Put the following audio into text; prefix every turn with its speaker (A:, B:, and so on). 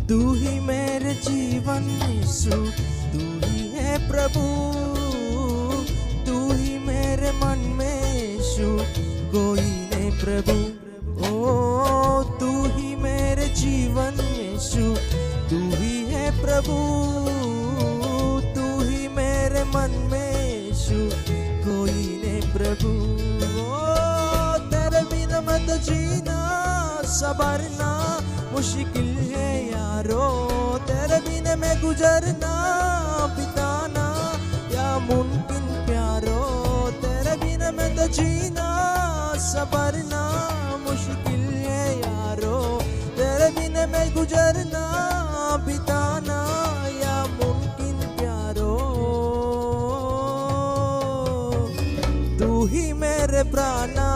A: तू ही मेरे जीवन यीशु, तू ही है प्रभु, तू ही मेरे मन में यीशु, कोई नहीं प्रभु। ओ तू ही मेरे जीवन यीशु, तू ही है प्रभु, तू ही मेरे मन में यीशु, कोई नहीं प्रभु। ओ तेरे बिना मैं तो जीना संवरना मुश्किल है यारो, तेरे बिना मैं गुजरना बिताना या मुमकिन प्यारो, तेरे बिना मैं तो जीना संवरना मुश्किल है यारो, तेरे बिना मैं गुजरना बिताना या मुमकिन प्यारो। तू ही मेरे प्राणा